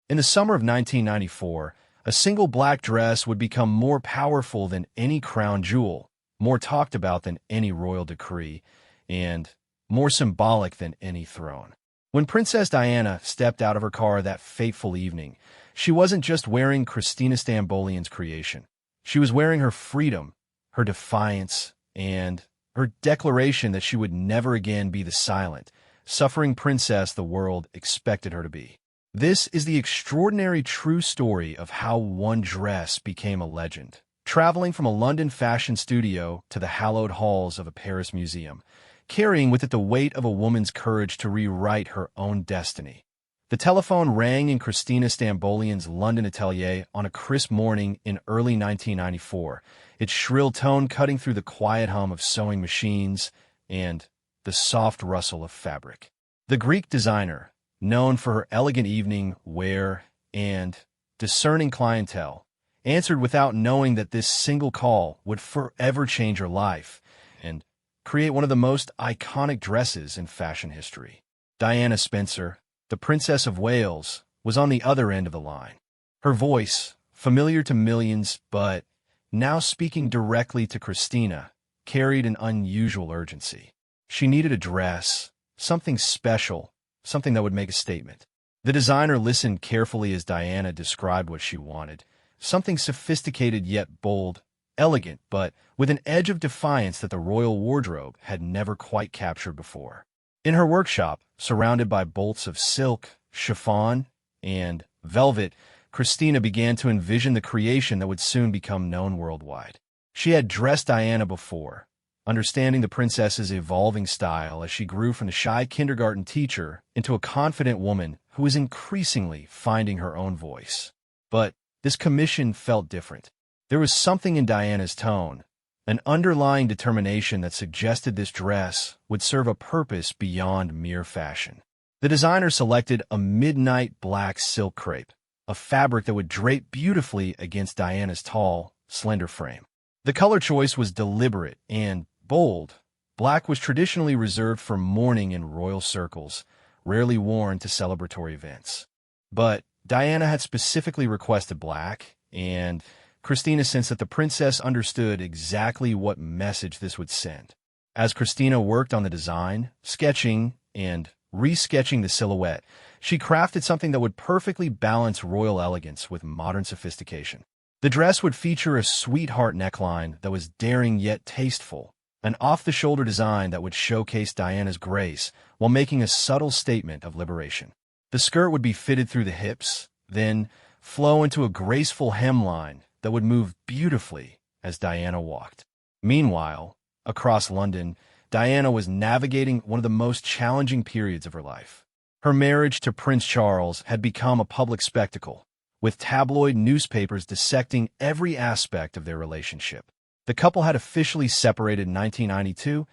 In the summer of 1994, a single black dress would become more powerful than any crown jewel, more talked about than any royal decree, and more symbolic than any throne. When Princess Diana stepped out of her car that fateful evening, she wasn't just wearing Christina Stambolian's creation. She was wearing her freedom, her defiance, and her declaration that she would never again be the silent, suffering princess the world expected her to be. This is the extraordinary true story of how one dress became a legend, traveling from a London fashion studio to the hallowed halls of a Paris museum, carrying with it the weight of a woman's courage to rewrite her own destiny. The telephone rang in Christina Stambolian's London atelier on a crisp morning in early 1994, its shrill tone cutting through the quiet hum of sewing machines and the soft rustle of fabric. The Greek designer, known for her elegant evening wear and discerning clientele, answered without knowing that this single call would forever change her life and create one of the most iconic dresses in fashion history. Diana Spencer, the Princess of Wales, was on the other end of the line. Her voice, familiar to millions but now speaking directly to Christina, carried an unusual urgency. She needed a dress, something special, something that would make a statement. The designer listened carefully as Diana described what she wanted, something sophisticated yet bold, elegant, but with an edge of defiance that the royal wardrobe had never quite captured before. In her workshop, surrounded by bolts of silk, chiffon, and velvet, Christina began to envision the creation that would soon become known worldwide. She had dressed Diana before, understanding the princess's evolving style as she grew from the shy kindergarten teacher into a confident woman who was increasingly finding her own voice. But this commission felt different. There was something in Diana's tone, an underlying determination that suggested this dress would serve a purpose beyond mere fashion. The designer selected a midnight black silk crepe, a fabric that would drape beautifully against Diana's tall, slender frame. The color choice was deliberate and bold. Black was traditionally reserved for mourning in royal circles, rarely worn to celebratory events. But Diana had specifically requested black, and Christina sensed that the princess understood exactly what message this would send. As Christina worked on the design, sketching and resketching the silhouette, she crafted something that would perfectly balance royal elegance with modern sophistication. The dress would feature a sweetheart neckline that was daring yet tasteful, an off-the-shoulder design that would showcase Diana's grace while making a subtle statement of liberation. The skirt would be fitted through the hips, then flow into a graceful hemline that would move beautifully as Diana walked. Meanwhile, across London, Diana was navigating one of the most challenging periods of her life. Her marriage to Prince Charles had become a public spectacle, with tabloid newspapers dissecting every aspect of their relationship. The couple had officially separated in 1992,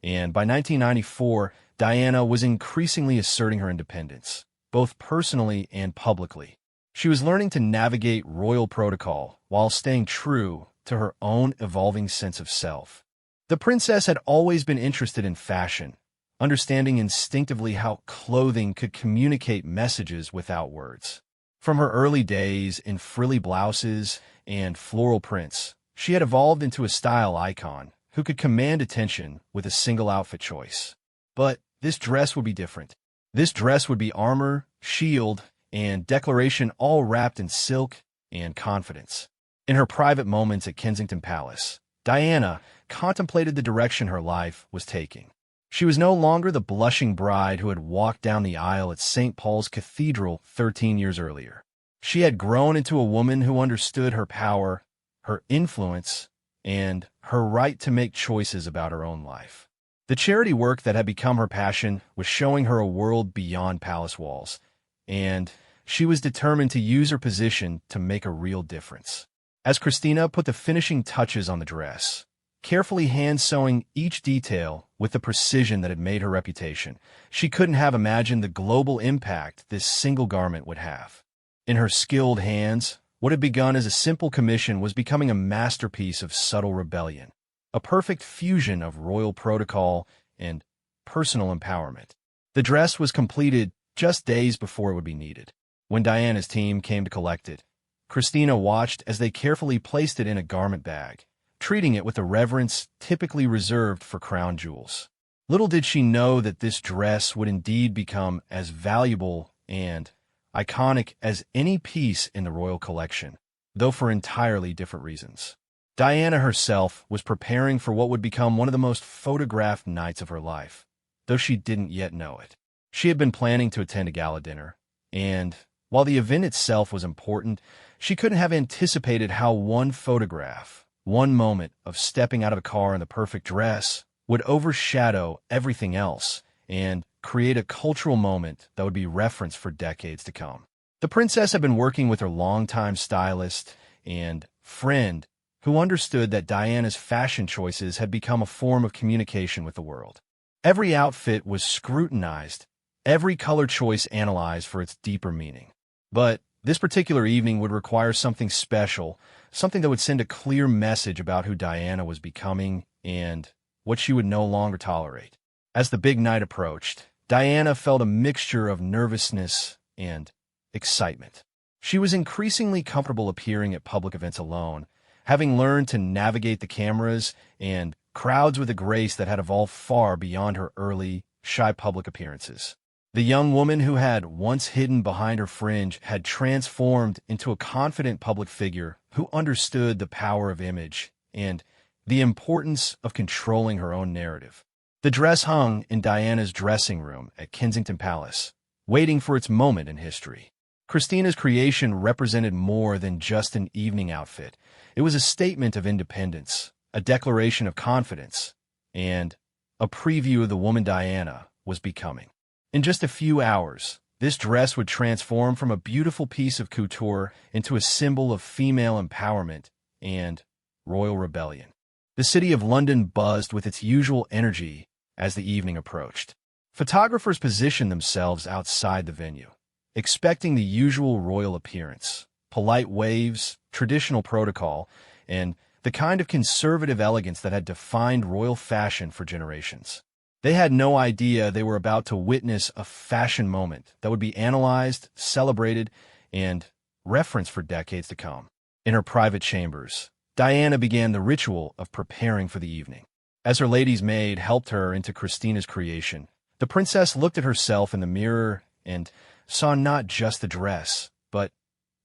and by 1994, Diana was increasingly asserting her independence, both personally and publicly. She was learning to navigate royal protocol while staying true to her own evolving sense of self. The princess had always been interested in fashion, understanding instinctively how clothing could communicate messages without words. From her early days in frilly blouses and floral prints, she had evolved into a style icon who could command attention with a single outfit choice. But this dress would be different. This dress would be armor, shield, and declaration all wrapped in silk and confidence. In her private moments at Kensington Palace, Diana contemplated the direction her life was taking. She was no longer the blushing bride who had walked down the aisle at St. Paul's Cathedral 13 years earlier. She had grown into a woman who understood her power, her influence, and her right to make choices about her own life. The charity work that had become her passion was showing her a world beyond palace walls, and she was determined to use her position to make a real difference. As Christina put the finishing touches on the dress, carefully hand-sewing each detail with the precision that had made her reputation, she couldn't have imagined the global impact this single garment would have. In her skilled hands, what had begun as a simple commission was becoming a masterpiece of subtle rebellion, a perfect fusion of royal protocol and personal empowerment. The dress was completed just days before it would be needed. When Diana's team came to collect it, Christina watched as they carefully placed it in a garment bag, treating it with the reverence typically reserved for crown jewels. Little did she know that this dress would indeed become as valuable and iconic as any piece in the royal collection, though for entirely different reasons. Diana herself was preparing for what would become one of the most photographed nights of her life, though she didn't yet know it. She had been planning to attend a gala dinner, and while the event itself was important, she couldn't have anticipated how one photograph, one moment of stepping out of a car in the perfect dress, would overshadow everything else and create a cultural moment that would be referenced for decades to come. The princess had been working with her longtime stylist and friend who understood that Diana's fashion choices had become a form of communication with the world. Every outfit was scrutinized, every color choice analyzed for its deeper meaning. But this particular evening would require something special, something that would send a clear message about who Diana was becoming and what she would no longer tolerate. As the big night approached, Diana felt a mixture of nervousness and excitement. She was increasingly comfortable appearing at public events alone, having learned to navigate the cameras and crowds with a grace that had evolved far beyond her early, shy public appearances. The young woman who had once hidden behind her fringe had transformed into a confident public figure who understood the power of image and the importance of controlling her own narrative. The dress hung in Diana's dressing room at Kensington Palace, waiting for its moment in history. Christina's creation represented more than just an evening outfit. It was a statement of independence, a declaration of confidence, and a preview of the woman Diana was becoming. In just a few hours, this dress would transform from a beautiful piece of couture into a symbol of female empowerment and royal rebellion. The city of London buzzed with its usual energy as the evening approached. Photographers positioned themselves outside the venue, expecting the usual royal appearance, polite waves, traditional protocol, and the kind of conservative elegance that had defined royal fashion for generations. They had no idea they were about to witness a fashion moment that would be analyzed, celebrated, and referenced for decades to come. In her private chambers, Diana began the ritual of preparing for the evening. As her lady's maid helped her into Christina's creation, the princess looked at herself in the mirror and saw not just the dress, but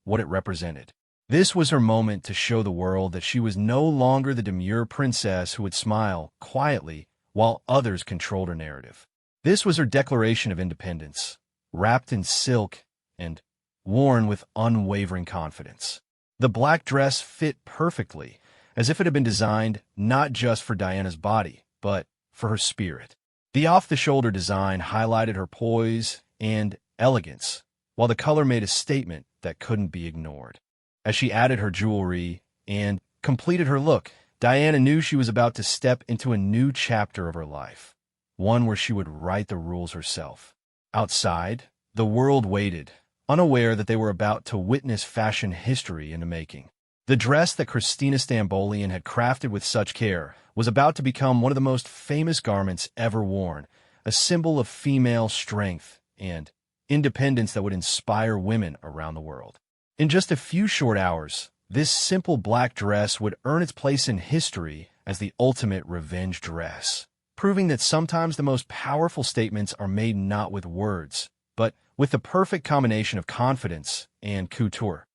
what it represented. This was her moment to show the world that she was no longer the demure princess who would smile quietly while others controlled her narrative. This was her declaration of independence, wrapped in silk and worn with unwavering confidence. The black dress fit perfectly, as if it had been designed not just for Diana's body, but for her spirit. The off-the-shoulder design highlighted her poise and elegance, while the color made a statement that couldn't be ignored. As she added her jewelry and completed her look, Diana knew she was about to step into a new chapter of her life, one where she would write the rules herself. Outside, the world waited, unaware that they were about to witness fashion history in the making. The dress that Christina Stambolian had crafted with such care was about to become one of the most famous garments ever worn, a symbol of female strength and independence that would inspire women around the world. In just a few short hours, this simple black dress would earn its place in history as the ultimate revenge dress, proving that sometimes the most powerful statements are made not with words, but with the perfect combination of confidence and couture.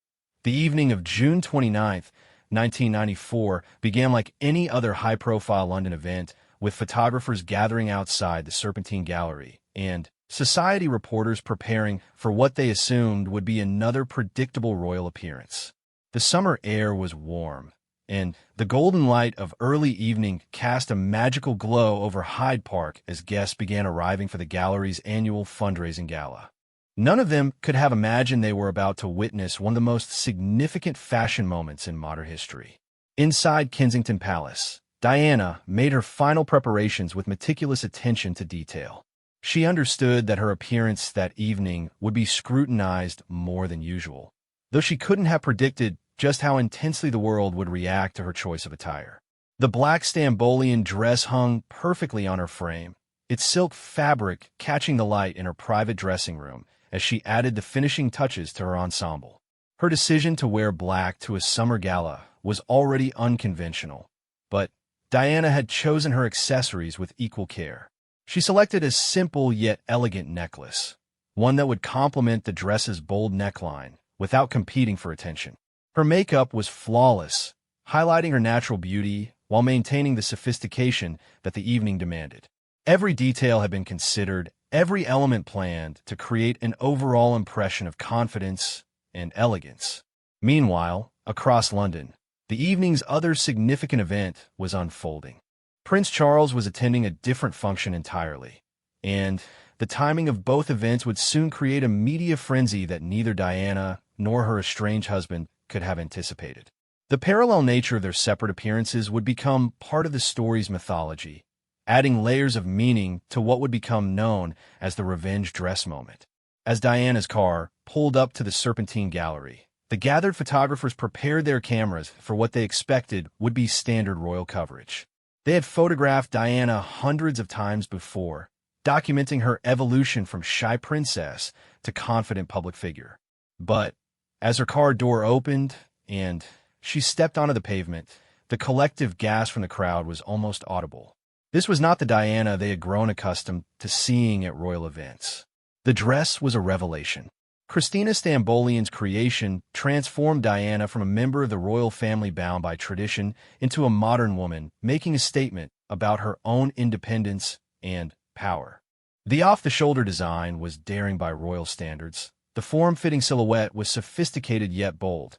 The evening of June 29, 1994, began like any other high-profile London event, with photographers gathering outside the Serpentine Gallery and society reporters preparing for what they assumed would be another predictable royal appearance. The summer air was warm, and the golden light of early evening cast a magical glow over Hyde Park as guests began arriving for the gallery's annual fundraising gala. None of them could have imagined they were about to witness one of the most significant fashion moments in modern history. Inside Kensington Palace, Diana made her final preparations with meticulous attention to detail. She understood that her appearance that evening would be scrutinized more than usual, though she couldn't have predicted just how intensely the world would react to her choice of attire. The black Stambolian dress hung perfectly on her frame, its silk fabric catching the light in her private dressing room as she added the finishing touches to her ensemble. Her decision to wear black to a summer gala was already unconventional, but Diana had chosen her accessories with equal care. She selected a simple yet elegant necklace, one that would complement the dress's bold neckline without competing for attention. Her makeup was flawless, highlighting her natural beauty while maintaining the sophistication that the evening demanded. Every detail had been considered, every element planned to create an overall impression of confidence and elegance. Meanwhile, across London, the evening's other significant event was unfolding. Prince Charles was attending a different function entirely, and the timing of both events would soon create a media frenzy that neither Diana nor her estranged husband could have anticipated. The parallel nature of their separate appearances would become part of the story's mythology, adding layers of meaning to what would become known as the revenge dress moment. As Diana's car pulled up to the Serpentine Gallery, the gathered photographers prepared their cameras for what they expected would be standard royal coverage. They had photographed Diana hundreds of times before, documenting her evolution from shy princess to confident public figure. But as her car door opened and she stepped onto the pavement, the collective gasp from the crowd was almost audible. This was not the Diana they had grown accustomed to seeing at royal events. The dress was a revelation. Christina Stambolian's creation transformed Diana from a member of the royal family bound by tradition into a modern woman, making a statement about her own independence and power. The off-the-shoulder design was daring by royal standards. The form-fitting silhouette was sophisticated yet bold,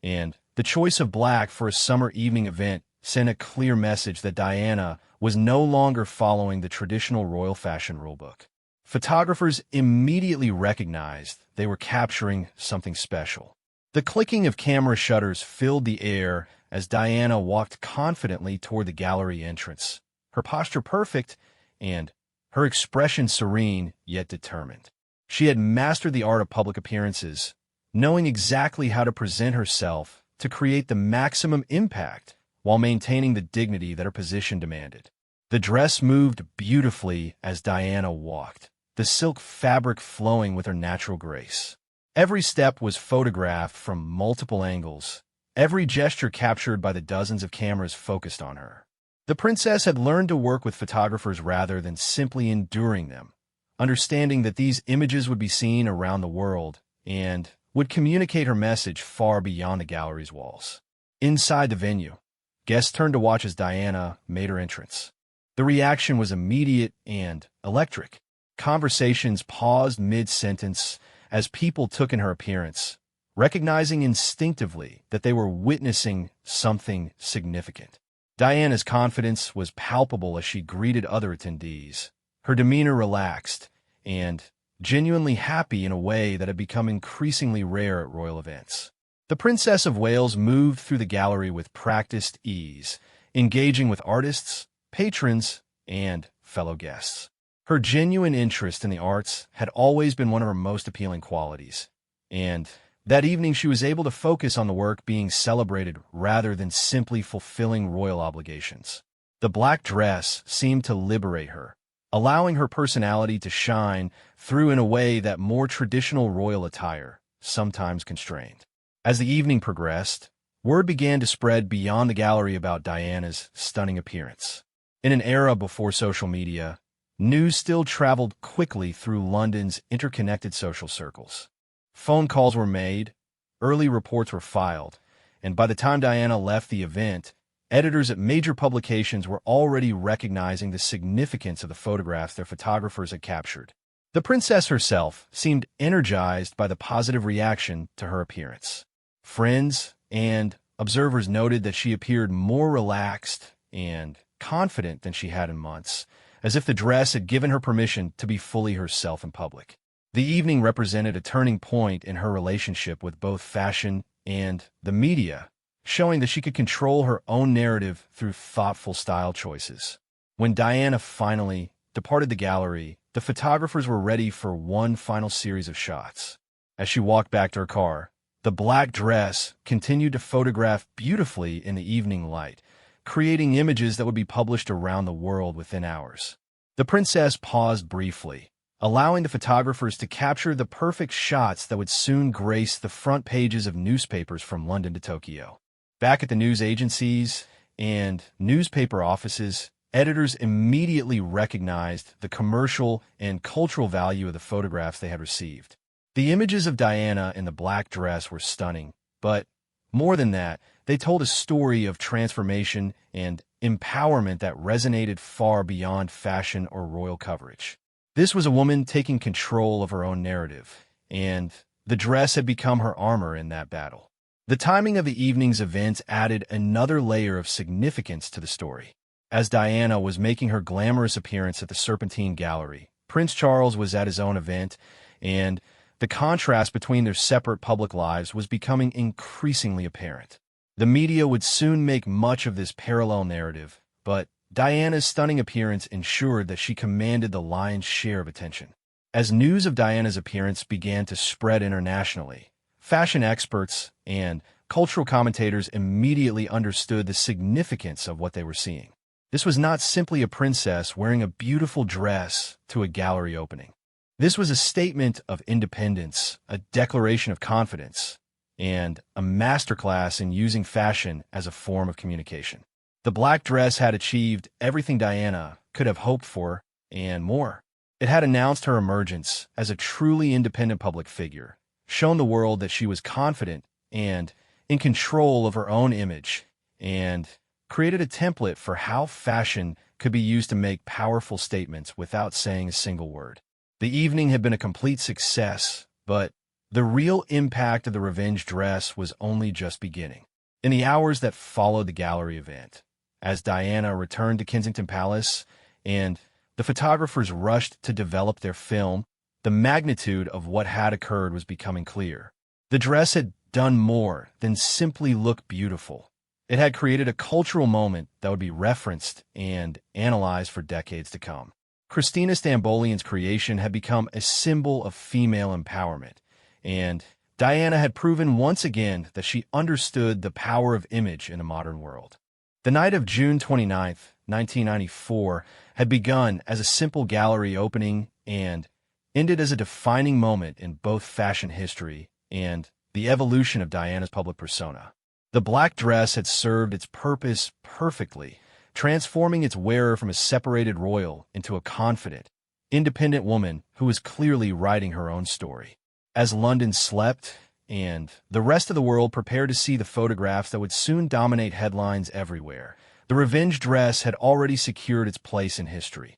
and the choice of black for a summer evening event sent a clear message that Diana was no longer following the traditional royal fashion rulebook. Photographers immediately recognized they were capturing something special. The clicking of camera shutters filled the air as Diana walked confidently toward the gallery entrance, her posture perfect and her expression serene yet determined. She had mastered the art of public appearances, knowing exactly how to present herself to create the maximum impact while maintaining the dignity that her position demanded. The dress moved beautifully as Diana walked, the silk fabric flowing with her natural grace. Every step was photographed from multiple angles, every gesture captured by the dozens of cameras focused on her. The princess had learned to work with photographers rather than simply enduring them, understanding that these images would be seen around the world and would communicate her message far beyond the gallery's walls. Inside the venue, guests turned to watch as Diana made her entrance. The reaction was immediate and electric. Conversations paused mid-sentence as people took in her appearance, recognizing instinctively that they were witnessing something significant. Diana's confidence was palpable as she greeted other attendees, her demeanor relaxed and genuinely happy in a way that had become increasingly rare at royal events. The Princess of Wales moved through the gallery with practiced ease, engaging with artists, patrons, and fellow guests. Her genuine interest in the arts had always been one of her most appealing qualities, and that evening she was able to focus on the work being celebrated rather than simply fulfilling royal obligations. The black dress seemed to liberate her, allowing her personality to shine through in a way that more traditional royal attire sometimes constrained. As the evening progressed, word began to spread beyond the gallery about Diana's stunning appearance. In an era before social media, news still traveled quickly through London's interconnected social circles. Phone calls were made, early reports were filed, and by the time Diana left the event, editors at major publications were already recognizing the significance of the photographs their photographers had captured. The princess herself seemed energized by the positive reaction to her appearance. Friends and observers noted that she appeared more relaxed and confident than she had in months, as if the dress had given her permission to be fully herself in public. The evening represented a turning point in her relationship with both fashion and the media, showing that she could control her own narrative through thoughtful style choices. When Diana finally departed the gallery, the photographers were ready for one final series of shots. As she walked back to her car, the black dress continued to photograph beautifully in the evening light, creating images that would be published around the world within hours. The princess paused briefly, allowing the photographers to capture the perfect shots that would soon grace the front pages of newspapers from London to Tokyo. Back at the news agencies and newspaper offices, editors immediately recognized the commercial and cultural value of the photographs they had received. The images of Diana in the black dress were stunning, but more than that, they told a story of transformation and empowerment that resonated far beyond fashion or royal coverage. This was a woman taking control of her own narrative, and the dress had become her armor in that battle. The timing of the evening's events added another layer of significance to the story. As Diana was making her glamorous appearance at the Serpentine Gallery, Prince Charles was at his own event, and the contrast between their separate public lives was becoming increasingly apparent. The media would soon make much of this parallel narrative, but Diana's stunning appearance ensured that she commanded the lion's share of attention. As news of Diana's appearance began to spread internationally, fashion experts and cultural commentators immediately understood the significance of what they were seeing. This was not simply a princess wearing a beautiful dress to a gallery opening. This was a statement of independence, a declaration of confidence, and a masterclass in using fashion as a form of communication. The black dress had achieved everything Diana could have hoped for and more. It had announced her emergence as a truly independent public figure, shown the world that she was confident and in control of her own image, and created a template for how fashion could be used to make powerful statements without saying a single word. The evening had been a complete success, but the real impact of the revenge dress was only just beginning. In the hours that followed the gallery event, as Diana returned to Kensington Palace and the photographers rushed to develop their film, the magnitude of what had occurred was becoming clear. The dress had done more than simply look beautiful. It had created a cultural moment that would be referenced and analyzed for decades to come. Christina Stambolian's creation had become a symbol of female empowerment, and Diana had proven once again that she understood the power of image in a modern world. The night of June 29, 1994, had begun as a simple gallery opening and ended as a defining moment in both fashion history and the evolution of Diana's public persona. The black dress had served its purpose perfectly, transforming its wearer from a separated royal into a confident, independent woman who was clearly writing her own story. As London slept, and the rest of the world prepared to see the photographs that would soon dominate headlines everywhere, the revenge dress had already secured its place in history.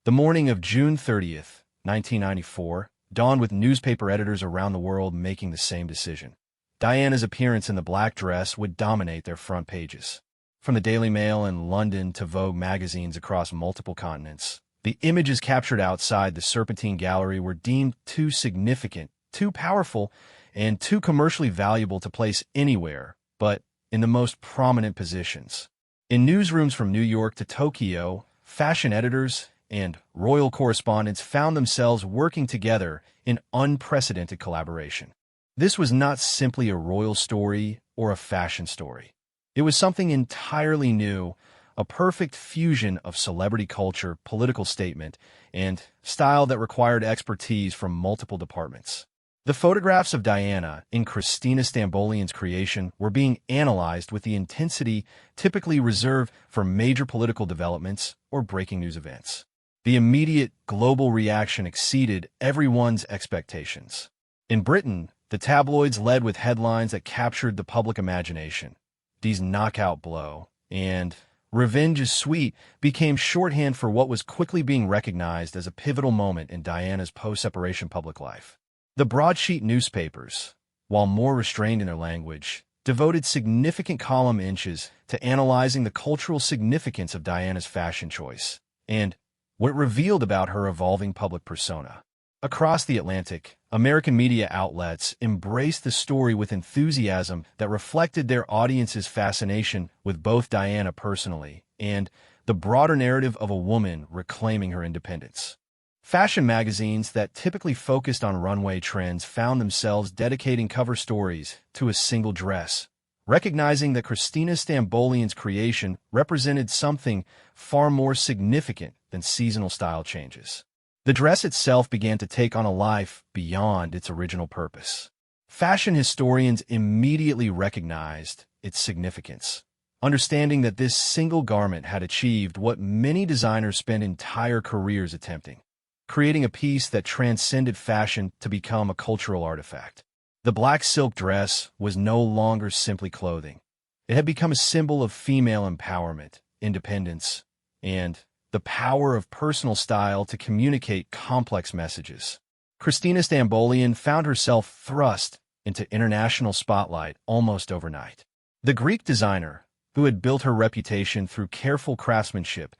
The morning of June 30th, 1994, dawned with newspaper editors around the world making the same decision. Diana's appearance in the black dress would dominate their front pages. From the Daily Mail in London to Vogue magazines across multiple continents, the images captured outside the Serpentine Gallery were deemed too significant, too powerful, and too commercially valuable to place anywhere but in the most prominent positions. In newsrooms from New York to Tokyo, fashion editors and royal correspondents found themselves working together in unprecedented collaboration. This was not simply a royal story or a fashion story. It was something entirely new, a perfect fusion of celebrity culture, political statement, and style that required expertise from multiple departments. The photographs of Diana in Christina Stambolian's creation were being analyzed with the intensity typically reserved for major political developments or breaking news events. The immediate global reaction exceeded everyone's expectations. In Britain, the tabloids led with headlines that captured the public imagination. These knockout blow, and revenge is sweet became shorthand for what was quickly being recognized as a pivotal moment in Diana's post-separation public life. The broadsheet newspapers, while more restrained in their language, devoted significant column inches to analyzing the cultural significance of Diana's fashion choice and what it revealed about her evolving public persona. Across the Atlantic, American media outlets embraced the story with enthusiasm that reflected their audience's fascination with both Diana personally and the broader narrative of a woman reclaiming her independence. Fashion magazines that typically focused on runway trends found themselves dedicating cover stories to a single dress, recognizing that Christina Stambolian's creation represented something far more significant than seasonal style changes. The dress itself began to take on a life beyond its original purpose. Fashion historians immediately recognized its significance, understanding that this single garment had achieved what many designers spend entire careers attempting, creating a piece that transcended fashion to become a cultural artifact. The black silk dress was no longer simply clothing. It had become a symbol of female empowerment, independence, and the power of personal style to communicate complex messages. Christina Stambolian found herself thrust into international spotlight almost overnight. The Greek designer, who had built her reputation through careful craftsmanship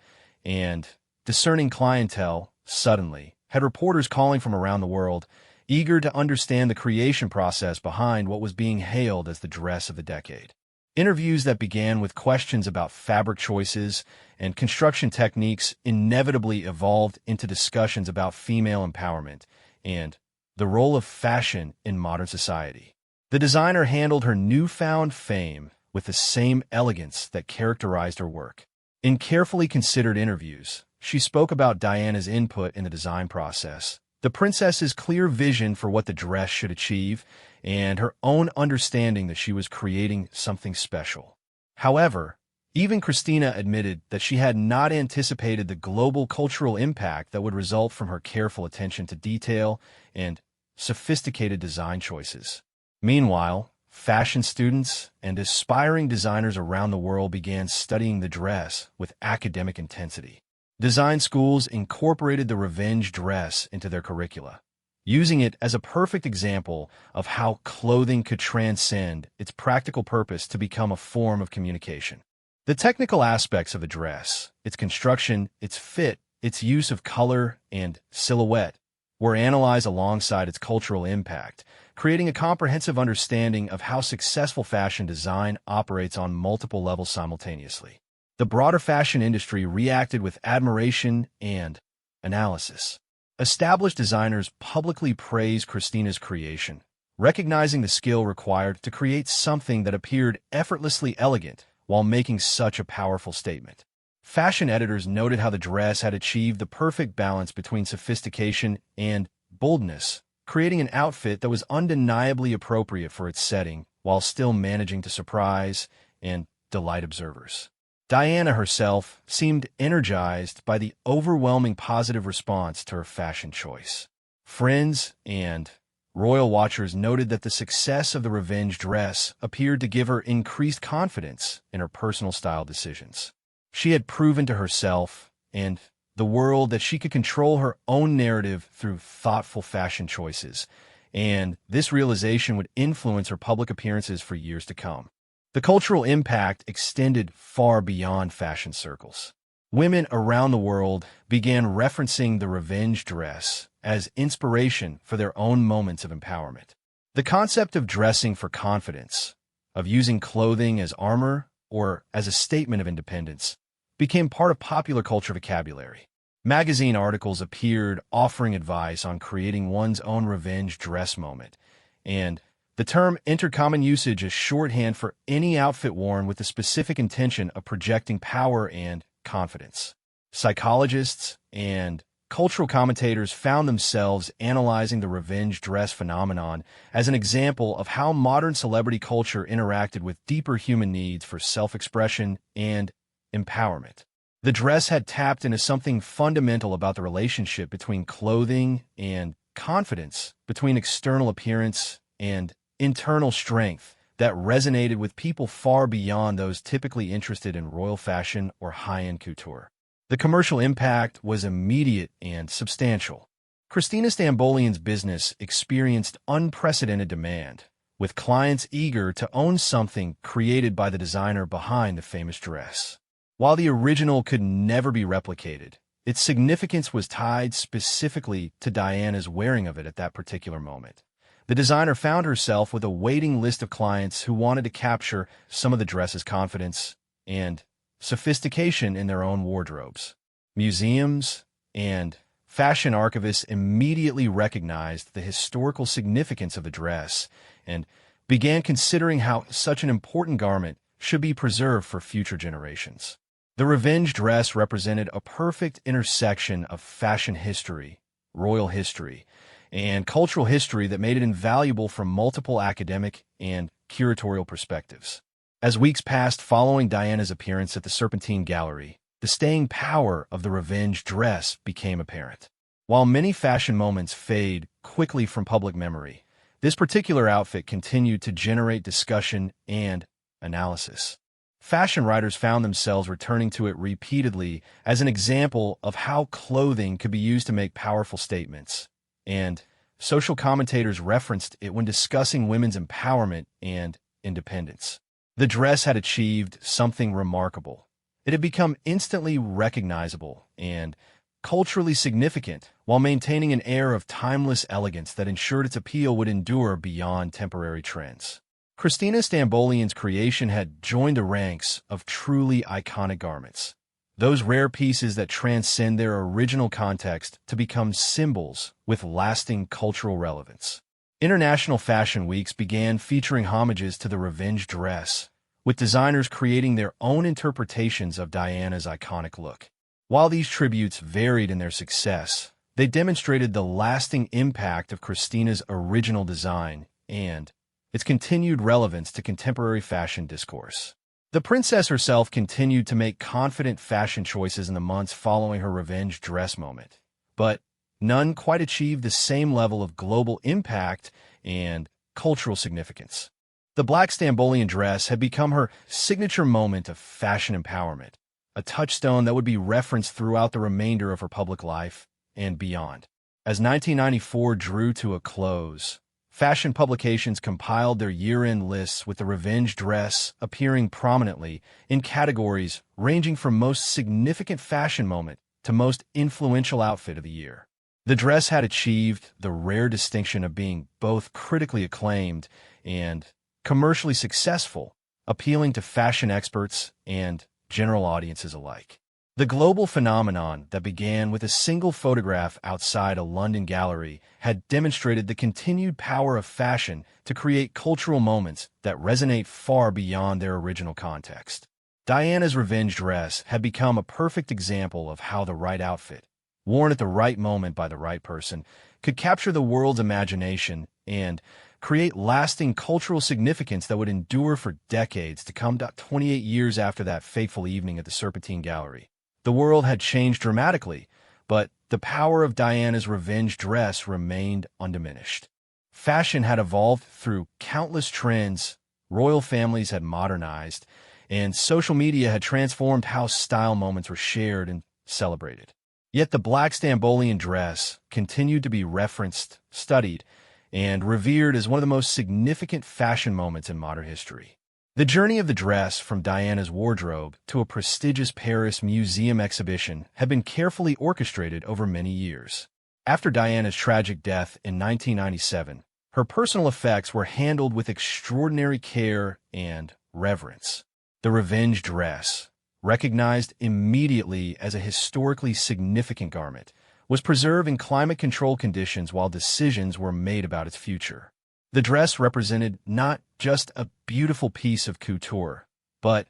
and discerning clientele, suddenly had reporters calling from around the world, eager to understand the creation process behind what was being hailed as the dress of the decade. Interviews that began with questions about fabric choices and construction techniques inevitably evolved into discussions about female empowerment and the role of fashion in modern society. The designer handled her newfound fame with the same elegance that characterized her work. In carefully considered interviews, she spoke about Diana's input in the design process, the princess's clear vision for what the dress should achieve, and her own understanding that she was creating something special. However, even Christina admitted that she had not anticipated the global cultural impact that would result from her careful attention to detail and sophisticated design choices. Meanwhile, fashion students and aspiring designers around the world began studying the dress with academic intensity. Design schools incorporated the revenge dress into their curricula, using it as a perfect example of how clothing could transcend its practical purpose to become a form of communication. The technical aspects of a dress, its construction, its fit, its use of color and silhouette, were analyzed alongside its cultural impact, creating a comprehensive understanding of how successful fashion design operates on multiple levels simultaneously. The broader fashion industry reacted with admiration and analysis. Established designers publicly praised Christina's creation, recognizing the skill required to create something that appeared effortlessly elegant while making such a powerful statement. Fashion editors noted how the dress had achieved the perfect balance between sophistication and boldness, creating an outfit that was undeniably appropriate for its setting while still managing to surprise and delight observers. Diana herself seemed energized by the overwhelming positive response to her fashion choice. Friends and royal watchers noted that the success of the revenge dress appeared to give her increased confidence in her personal style decisions. She had proven to herself and the world that she could control her own narrative through thoughtful fashion choices, and this realization would influence her public appearances for years to come. The cultural impact extended far beyond fashion circles. Women around the world began referencing the revenge dress as inspiration for their own moments of empowerment. The concept of dressing for confidence, of using clothing as armor or as a statement of independence, became part of popular culture vocabulary. Magazine articles appeared offering advice on creating one's own revenge dress moment, and the term entered common usage as shorthand for any outfit worn with the specific intention of projecting power and confidence. Psychologists and cultural commentators found themselves analyzing the revenge dress phenomenon as an example of how modern celebrity culture interacted with deeper human needs for self-expression and empowerment. The dress had tapped into something fundamental about the relationship between clothing and confidence, between external appearance and internal strength, that resonated with people far beyond those typically interested in royal fashion or high-end couture. The commercial impact was immediate and substantial. Christina Stambolian's business experienced unprecedented demand, with clients eager to own something created by the designer behind the famous dress. While the original could never be replicated, its significance was tied specifically to Diana's wearing of it at that particular moment. The designer found herself with a waiting list of clients who wanted to capture some of the dress's confidence and sophistication in their own wardrobes. Museums and fashion archivists immediately recognized the historical significance of the dress and began considering how such an important garment should be preserved for future generations. The revenge dress represented a perfect intersection of fashion history royal history, and cultural history that made it invaluable from multiple academic and curatorial perspectives. As weeks passed following Diana's appearance at the Serpentine Gallery, the staying power of the revenge dress became apparent. While many fashion moments fade quickly from public memory, this particular outfit continued to generate discussion and analysis. Fashion writers found themselves returning to it repeatedly as an example of how clothing could be used to make powerful statements, and social commentators referenced it when discussing women's empowerment and independence. The dress had achieved something remarkable. It had become instantly recognizable and culturally significant while maintaining an air of timeless elegance that ensured its appeal would endure beyond temporary trends. Christina Stambolian's creation had joined the ranks of truly iconic garments, those rare pieces that transcend their original context to become symbols with lasting cultural relevance. International fashion weeks began featuring homages to the revenge dress, with designers creating their own interpretations of Diana's iconic look. While these tributes varied in their success, they demonstrated the lasting impact of Christina's original design and its continued relevance to contemporary fashion discourse. The princess herself continued to make confident fashion choices in the months following her revenge dress moment, but none quite achieved the same level of global impact and cultural significance. The black Stambolian dress had become her signature moment of fashion empowerment, a touchstone that would be referenced throughout the remainder of her public life and beyond. As 1994 drew to a close, fashion publications compiled their year-end lists with the revenge dress appearing prominently in categories ranging from most significant fashion moment to most influential outfit of the year. The dress had achieved the rare distinction of being both critically acclaimed and commercially successful, appealing to fashion experts and general audiences alike. The global phenomenon that began with a single photograph outside a London gallery had demonstrated the continued power of fashion to create cultural moments that resonate far beyond their original context. Diana's revenge dress had become a perfect example of how the right outfit, worn at the right moment by the right person, could capture the world's imagination and create lasting cultural significance that would endure for decades to come. 28 years after that fateful evening at the Serpentine Gallery, the world had changed dramatically, but the power of Diana's revenge dress remained undiminished. Fashion had evolved through countless trends, royal families had modernized, and social media had transformed how style moments were shared and celebrated. Yet the black Stambolian dress continued to be referenced, studied, and revered as one of the most significant fashion moments in modern history. The journey of the dress from Diana's wardrobe to a prestigious Paris museum exhibition had been carefully orchestrated over many years. After Diana's tragic death in 1997, her personal effects were handled with extraordinary care and reverence. The revenge dress, recognized immediately as a historically significant garment, was preserved in climate-controlled conditions while decisions were made about its future. The dress represented not just a beautiful piece of couture, but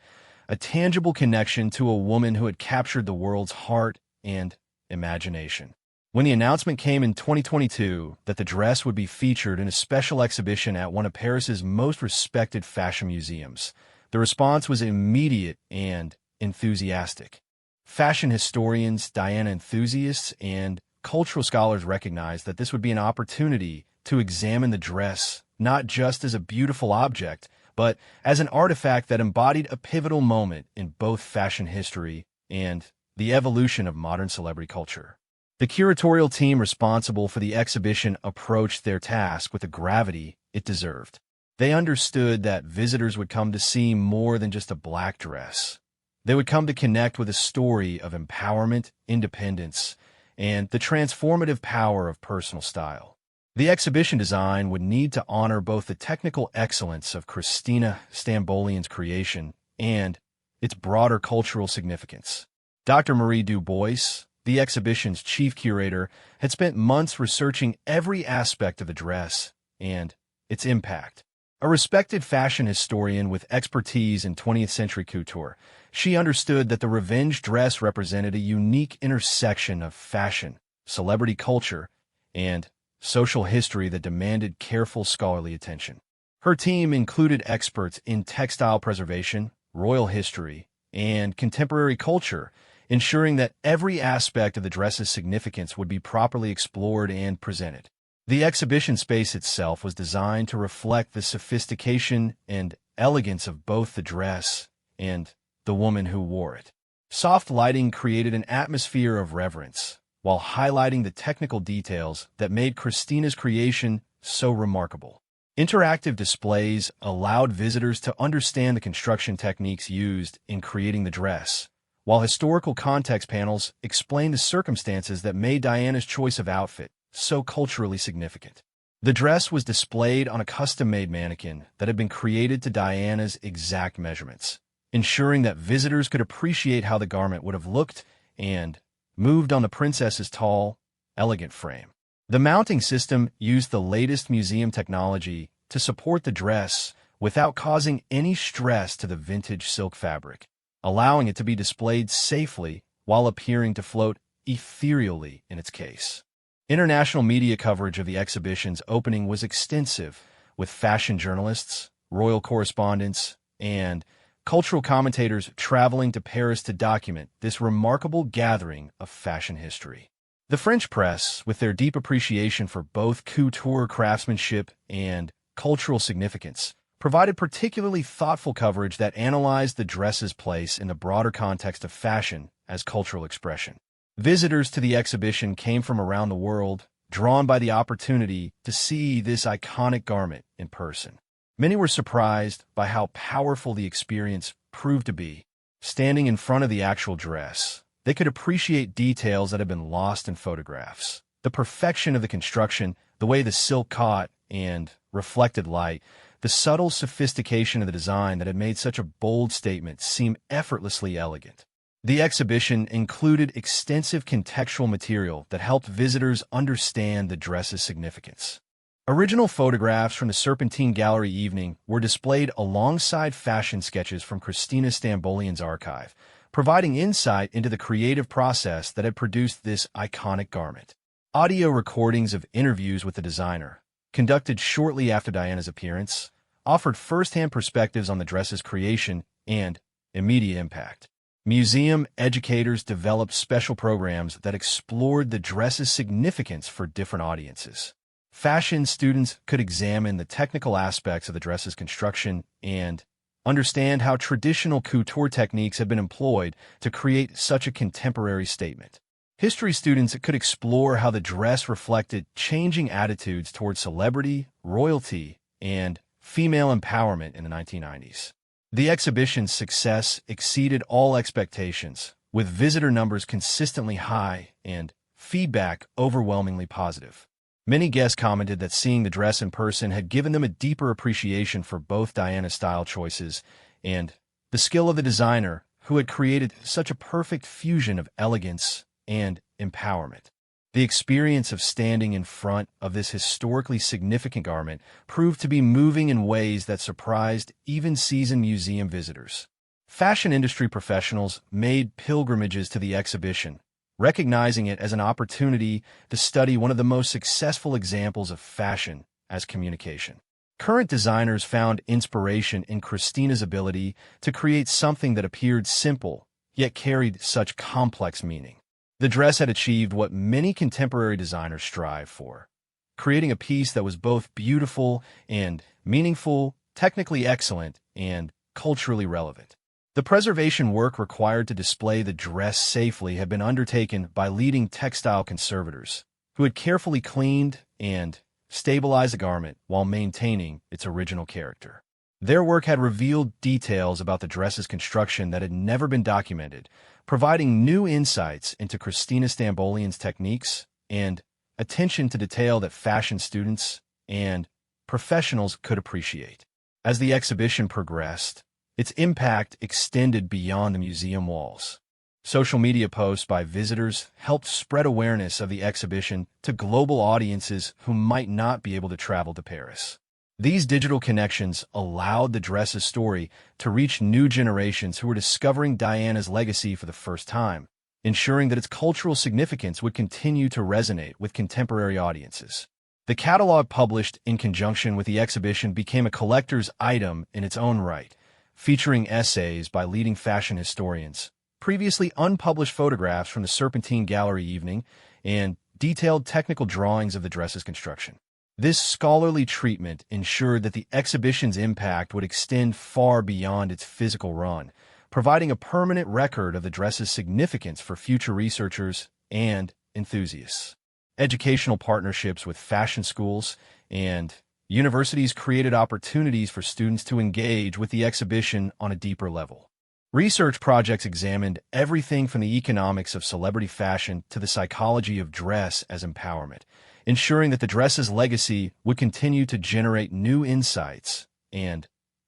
a tangible connection to a woman who had captured the world's heart and imagination. When the announcement came in 2022 that the dress would be featured in a special exhibition at one of Paris's most respected fashion museums, the response was immediate and enthusiastic. Fashion historians, Diana enthusiasts, and cultural scholars recognized that this would be an opportunity to examine the dress not just as a beautiful object, but as an artifact that embodied a pivotal moment in both fashion history and the evolution of modern celebrity culture. The curatorial team responsible for the exhibition approached their task with the gravity it deserved. They understood that visitors would come to see more than just a black dress. They would come to connect with a story of empowerment, independence, and the transformative power of personal style. The exhibition design would need to honor both the technical excellence of Christina Stambolian's creation and its broader cultural significance. Dr. Marie Dubois, the exhibition's chief curator, had spent months researching every aspect of the dress and its impact. A respected fashion historian with expertise in 20th century couture, she understood that the revenge dress represented a unique intersection of fashion, celebrity culture, and social history that demanded careful scholarly attention. Her team included experts in textile preservation, royal history, and contemporary culture, ensuring that every aspect of the dress's significance would be properly explored and presented. The exhibition space itself was designed to reflect the sophistication and elegance of both the dress and the woman who wore it. Soft lighting created an atmosphere of reverence, while highlighting the technical details that made Christina's creation so remarkable. Interactive displays allowed visitors to understand the construction techniques used in creating the dress, while historical context panels explained the circumstances that made Diana's choice of outfit so culturally significant. The dress was displayed on a custom-made mannequin that had been created to Diana's exact measurements, ensuring that visitors could appreciate how the garment would have looked and moved on the princess's tall, elegant frame. The mounting system used the latest museum technology to support the dress without causing any stress to the vintage silk fabric, allowing it to be displayed safely while appearing to float ethereally in its case. International media coverage of the exhibition's opening was extensive, with fashion journalists, royal correspondents, and cultural commentators traveling to Paris to document this remarkable gathering of fashion history. The French press, with their deep appreciation for both couture craftsmanship and cultural significance, provided particularly thoughtful coverage that analyzed the dress's place in the broader context of fashion as cultural expression. Visitors to the exhibition came from around the world, drawn by the opportunity to see this iconic garment in person. Many were surprised by how powerful the experience proved to be. Standing in front of the actual dress, they could appreciate details that had been lost in photographs. The perfection of the construction, the way the silk caught and reflected light, the subtle sophistication of the design that had made such a bold statement seem effortlessly elegant. The exhibition included extensive contextual material that helped visitors understand the dress's significance. Original photographs from the Serpentine Gallery evening were displayed alongside fashion sketches from Christina Stambolian's archive, providing insight into the creative process that had produced this iconic garment. Audio recordings of interviews with the designer, conducted shortly after Diana's appearance, offered first-hand perspectives on the dress's creation and immediate impact. Museum educators developed special programs that explored the dress's significance for different audiences. Fashion students could examine the technical aspects of the dress's construction and understand how traditional couture techniques had been employed to create such a contemporary statement. History students could explore how the dress reflected changing attitudes toward celebrity, royalty, and female empowerment in the 1990s. The exhibition's success exceeded all expectations, with visitor numbers consistently high and feedback overwhelmingly positive. Many guests commented that seeing the dress in person had given them a deeper appreciation for both Diana's style choices and the skill of the designer, who had created such a perfect fusion of elegance and empowerment. The experience of standing in front of this historically significant garment proved to be moving in ways that surprised even seasoned museum visitors. Fashion industry professionals made pilgrimages to the exhibition, recognizing it as an opportunity to study one of the most successful examples of fashion as communication. Current designers found inspiration in Christina's ability to create something that appeared simple, yet carried such complex meaning. The dress had achieved what many contemporary designers strive for, creating a piece that was both beautiful and meaningful, technically excellent, and culturally relevant. The preservation work required to display the dress safely had been undertaken by leading textile conservators, who had carefully cleaned and stabilized the garment while maintaining its original character. Their work had revealed details about the dress's construction that had never been documented, providing new insights into Christina Stambolian's techniques and attention to detail that fashion students and professionals could appreciate. As the exhibition progressed, its impact extended beyond the museum walls. Social media posts by visitors helped spread awareness of the exhibition to global audiences who might not be able to travel to Paris. These digital connections allowed the dress's story to reach new generations who were discovering Diana's legacy for the first time, ensuring that its cultural significance would continue to resonate with contemporary audiences. The catalog published in conjunction with the exhibition became a collector's item in its own right, featuring essays by leading fashion historians, previously unpublished photographs from the Serpentine Gallery evening, and detailed technical drawings of the dress's construction. This scholarly treatment ensured that the exhibition's impact would extend far beyond its physical run, providing a permanent record of the dress's significance for future researchers and enthusiasts. Educational partnerships with fashion schools and universities created opportunities for students to engage with the exhibition on a deeper level. Research projects examined everything from the economics of celebrity fashion to the psychology of dress as empowerment, ensuring that the dress's legacy would continue to generate new insights and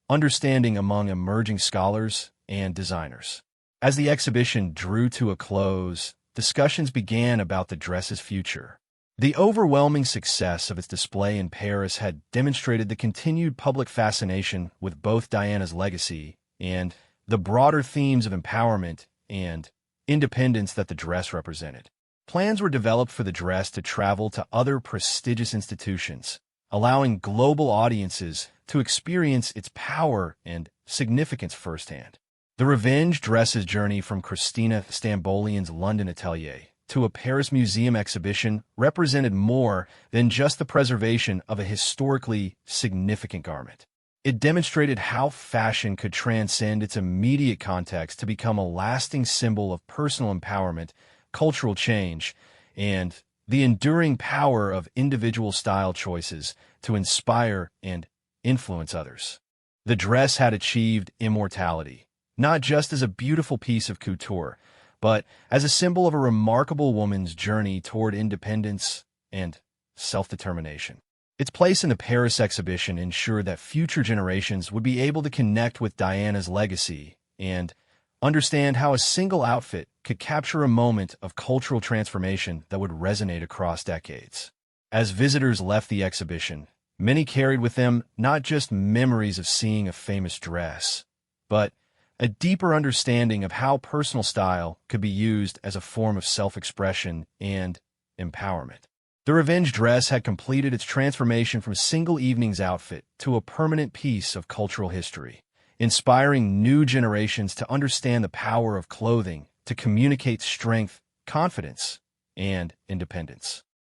understanding among emerging scholars and designers. As the exhibition drew to a close, discussions began about the dress's future. The overwhelming success of its display in Paris had demonstrated the continued public fascination with both Diana's legacy and the broader themes of empowerment and independence that the dress represented. Plans were developed for the dress to travel to other prestigious institutions, allowing global audiences to experience its power and significance firsthand. The Revenge dress's journey from Christina Stambolian's London atelier to a Paris museum exhibition represented more than just the preservation of a historically significant garment. It demonstrated how fashion could transcend its immediate context to become a lasting symbol of personal empowerment, cultural change, and the enduring power of individual style choices to inspire and influence others. The dress had achieved immortality, not just as a beautiful piece of couture, but as a symbol of a remarkable woman's journey toward independence and self-determination. Its place in the Paris exhibition ensured that future generations would be able to connect with Diana's legacy and understand how a single outfit could capture a moment of cultural transformation that would resonate across decades. As visitors left the exhibition, many carried with them not just memories of seeing a famous dress, but a deeper understanding of how personal style could be used as a form of self-expression and empowerment. The Revenge dress had completed its transformation from a single evening's outfit to a permanent piece of cultural history, inspiring new generations to understand the power of clothing to communicate strength, confidence, and independence.